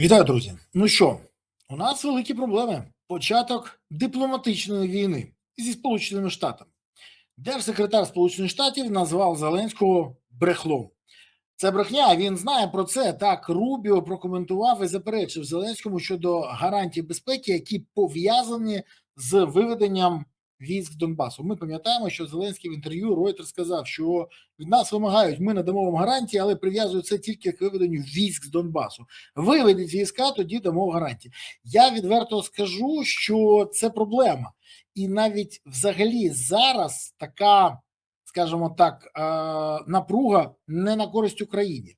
Вітаю, друзі. Ну що, у нас великі проблеми. Початок дипломатичної війни зі Сполученими Штатами. Держсекретар Сполучених Штатів назвав Зеленського брехлом. Це брехня, він знає про це. Так, Рубіо прокоментував і заперечив Зеленському щодо гарантій безпеки, які пов'язані з виведенням військ з Донбасу. Ми пам'ятаємо, що Зеленський в інтерв'ю Reuters сказав, що від нас вимагають, ми надамо вам гарантії, але прив'язують це тільки к виведенню військ з Донбасу. Виведіть війська, тоді дамо гарантії. Я відверто скажу, що це проблема. І навіть взагалі зараз така, скажімо так, напруга не на користь Україні.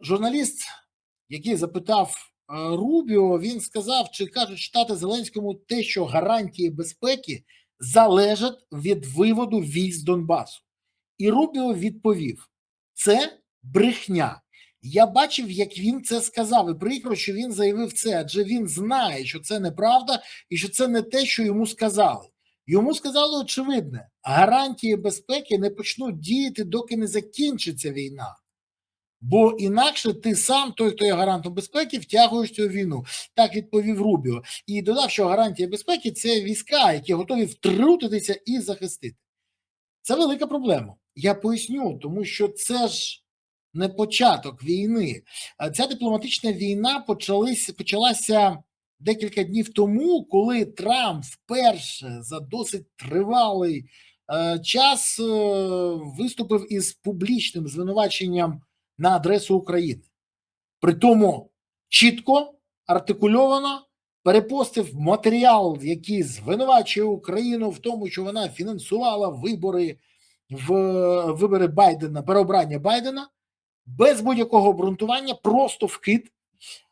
Журналіст, який запитав Рубіо, він сказав, чи кажуть Штати Зеленському те, що гарантії безпеки залежать від виводу військ з Донбасу. І Рубіо відповів, це брехня. Я бачив, як він це сказав, і прикро, що він заявив це, адже він знає, що це неправда і що це не те, що йому сказали. Йому сказали очевидне, гарантії безпеки не почнуть діяти, доки не закінчиться війна. Бо інакше ти сам, той, хто є гарантом безпеки, втягуєш цю війну. Так відповів Рубіо. І додав, що гарантія безпеки – це війська, які готові втрутитися і захистити. Це велика проблема. Я поясню, тому що це ж не початок війни. Ця дипломатична війна почалася декілька днів тому, коли Трамп вперше за досить тривалий час виступив із публічним звинуваченням на адресу України. Притому чітко, артикульовано перепостив матеріал, який звинувачує Україну в тому, що вона фінансувала вибори Байдена, переобрання Байдена, без будь-якого обґрунтування, просто вкид.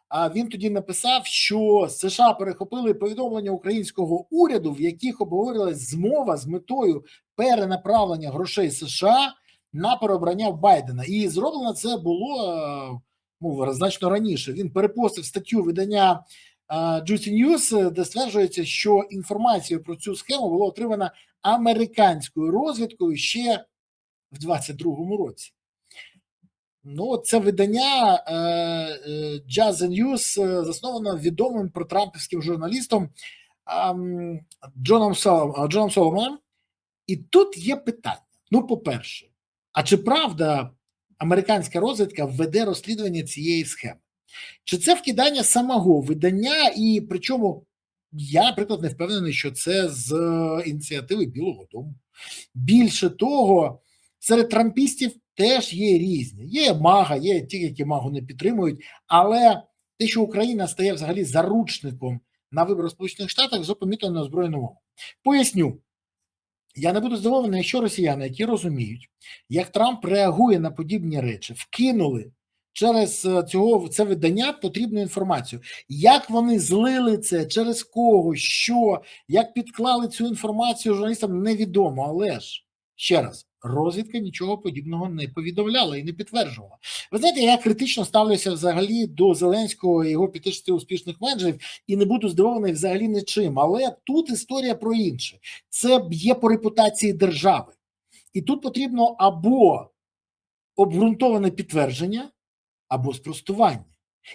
А він тоді написав, що США перехопили повідомлення українського уряду, в яких обговорилась змова з метою перенаправлення грошей США на переобрання Байдена. І зроблено це було значно раніше. Він перепостив статтю видання Juicy News, де стверджується, що інформація про цю схему була отримана американською розвідкою ще в 22-му році. Ну, це видання Jazz News засновано відомим протрампівським журналістом Джоном Соломоном. І тут є питання. Ну, по-перше, а чи правда американська розвідка веде розслідування цієї схеми? Чи це вкидання самого видання, і причому я, наприклад, не впевнений, що це з ініціативи Білого дому. Більше того, серед трампістів теж є різні. Є мага, є ті, які магу не підтримують, але те, що Україна стає взагалі заручником на виборах в Сполучених Штатах, вже помітно на озброєну мову. Поясню. Я не буду здивований, якщо росіяни, які розуміють, як Трамп реагує на подібні речі, вкинули через це видання потрібну інформацію. Як вони злили це, через кого, що, як підклали цю інформацію журналістам, невідомо. Але ж, ще раз, розвідка нічого подібного не повідомляла і не підтверджувала. Ви знаєте, я критично ставлюся взагалі до Зеленського і його 5 успішних менеджерів і не буду здивований взагалі нічим. Але тут історія про інше. Це є по репутації держави. І тут потрібно або обґрунтоване підтвердження, або спростування.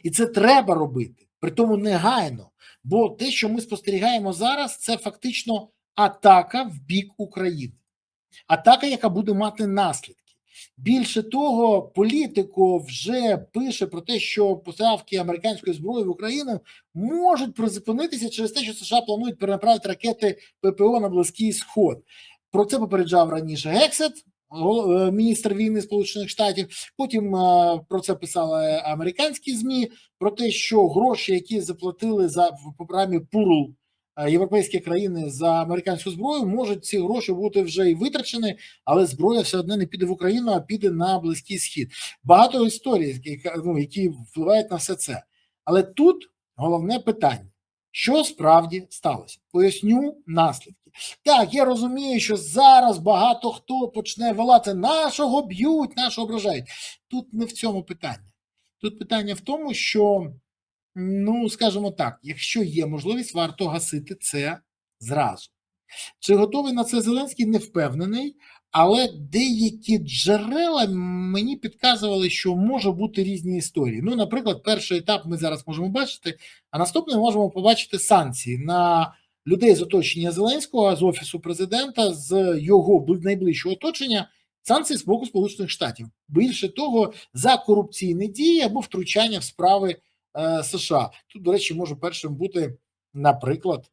І це треба робити, притому негайно. Бо те, що ми спостерігаємо зараз, це фактично атака в бік України. Атака, яка буде мати наслідки. Більше того, Політико вже пише про те, що поставки американської зброї в Україну можуть призупинитися через те, що США планують перенаправити ракети ППО на Близький Сход. Про це попереджав раніше Гексет, міністр війни Сполучених Штатів. Потім про це писали американські ЗМІ, про те, що гроші, які заплатили в програмі ПУРЛ європейські країни за американську зброю, можуть ці гроші бути вже і витрачені, але зброя все одно не піде в Україну, а піде на Близький Схід. Багато історій, які впливають на все це. Але тут головне питання. Що справді сталося? Поясню наслідки. Так, я розумію, що зараз багато хто почне волати, нашого б'ють, нашого ображають. Тут не в цьому питання. Тут питання в тому, що, скажімо так, якщо є можливість, варто гасити це зразу. Чи готовий на це Зеленський? Не впевнений, Але деякі джерела мені підказували, що може бути різні історії. Ну, наприклад, перший етап ми зараз можемо бачити, а наступний можемо побачити санкції на людей з оточення Зеленського, з Офісу президента, з його найближчого оточення, санкції з боку Сполучених Штатів. Більше того, за корупційні дії або втручання в справи США. Тут, до речі, може першим бути, наприклад,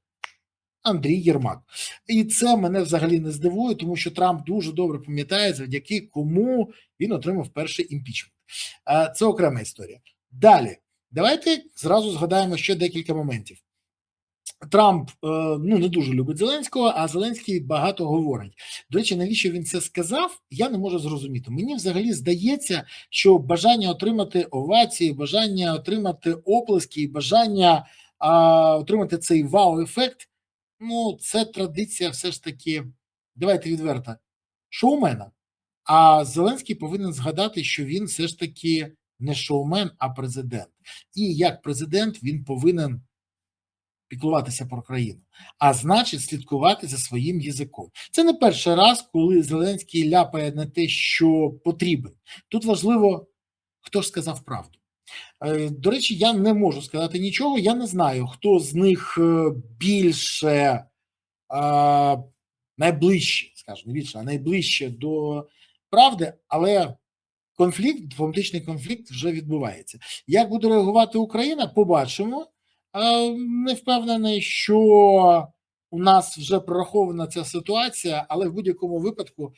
Андрій Єрмак. І це мене взагалі не здивує, тому що Трамп дуже добре пам'ятає, завдяки кому він отримав перший імпічмент. Це окрема історія. Далі, давайте зразу згадаємо ще декілька моментів. Трамп не дуже любить Зеленського, а Зеленський багато говорить. До речі, навіщо він це сказав, я не можу зрозуміти. Мені взагалі здається, що бажання отримати овації, бажання отримати оплески і бажання отримати цей вау-ефект, це традиція все ж таки, давайте відверто, шоумена. А Зеленський повинен згадати, що він все ж таки не шоумен, а президент. І як президент він повинен піклуватися про країну, а значить слідкувати за своїм язиком. Це не перший раз, коли Зеленський ляпає на те, що потрібен. Тут важливо, хто ж сказав правду. До речі, я не можу сказати нічого, я не знаю, хто з них більше найближче, скажімо, не більше, а найближче до правди, але дипломатичний конфлікт вже відбувається. Як буде реагувати Україна, побачимо. Не впевнений, що у нас вже прорахована ця ситуація, але в будь-якому випадку,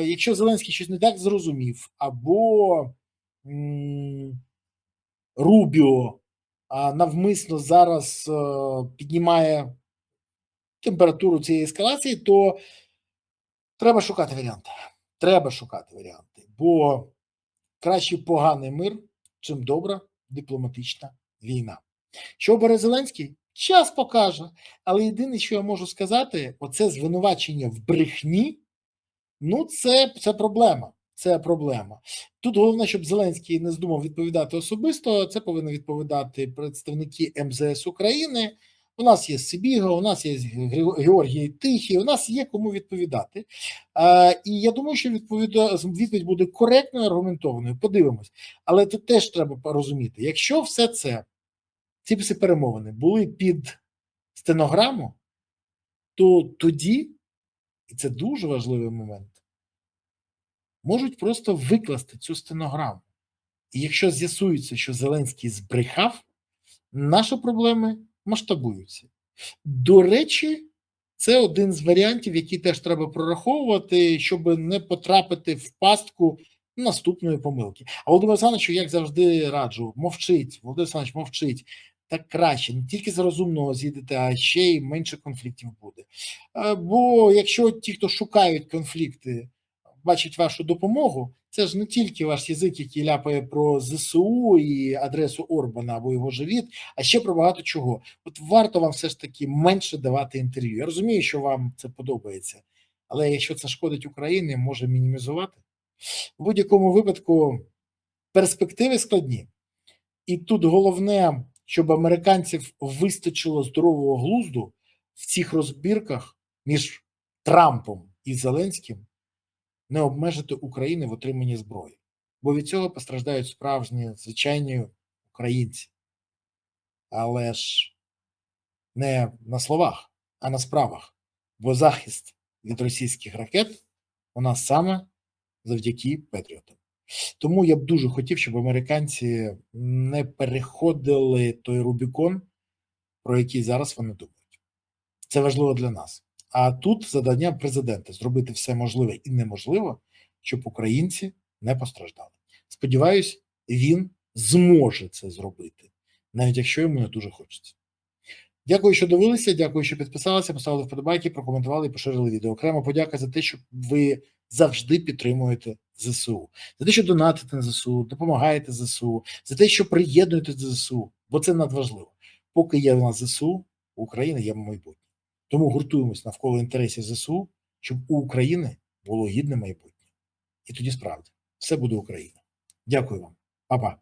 якщо Зеленський щось не так зрозумів, або Рубіо навмисно зараз піднімає температуру цієї ескалації, то треба шукати варіанти. Треба шукати варіанти, бо краще поганий мир, чим добра дипломатична війна. Що обере Зеленський? Час покаже. Але єдине, що я можу сказати, оце звинувачення в брехні, це проблема. Це проблема. Тут головне, щоб Зеленський не здумав відповідати особисто, це повинні відповідати представники МЗС України. У нас є Сибіга, у нас є Георгій Тихий, у нас є кому відповідати. І я думаю, що відповідь буде коректною, аргументованою. Подивимось. Але тут теж треба розуміти, якщо все це, ці всі перемовини були під стенограму, то тоді, і це дуже важливий момент, можуть просто викласти цю стенограму. І якщо з'ясується, що Зеленський збрехав, наші проблеми масштабуються. До речі, це один з варіантів, який теж треба прораховувати, щоб не потрапити в пастку наступної помилки. А Володимир Олександрович, як завжди раджу, мовчить. Володимир Олександрович, мовчить. Так краще, не тільки з розумного з'їдете, а ще й менше конфліктів буде. Бо якщо ті, хто шукають конфлікти, бачать вашу допомогу, це ж не тільки ваш язик, який ляпає про ЗСУ і адресу Орбана або його живіт, а ще про багато чого. От варто вам все ж таки менше давати інтерв'ю. Я розумію, що вам це подобається, але якщо це шкодить Україні, може мінімізувати. В будь-якому випадку перспективи складні. І тут головне, щоб американців вистачило здорового глузду в цих розбірках між Трампом і Зеленським не обмежити Україну в отриманні зброї. Бо від цього постраждають справжні, звичайні українці. Але ж не на словах, а на справах. Бо захист від російських ракет у нас саме завдяки Петріотам. Тому я б дуже хотів, щоб американці не переходили той Рубікон, про який зараз вони думають. Це важливо для нас. А тут завдання президента – зробити все можливе і неможливе, щоб українці не постраждали. Сподіваюсь, він зможе це зробити, навіть якщо йому не дуже хочеться. Дякую, що дивилися, дякую, що підписалися, поставили вподобайки, прокоментували і поширили відео. Окремо подяка за те, що ви завжди підтримуєте ЗСУ, за те, що донатите на ЗСУ, допомагаєте ЗСУ, за те, що приєднуєте до ЗСУ, бо це надважливо. Поки є у нас ЗСУ, у України є майбутнє. Тому гуртуємось навколо інтересів ЗСУ, щоб у України було гідне майбутнє. І тоді справді все буде Україна. Дякую вам. Па-па.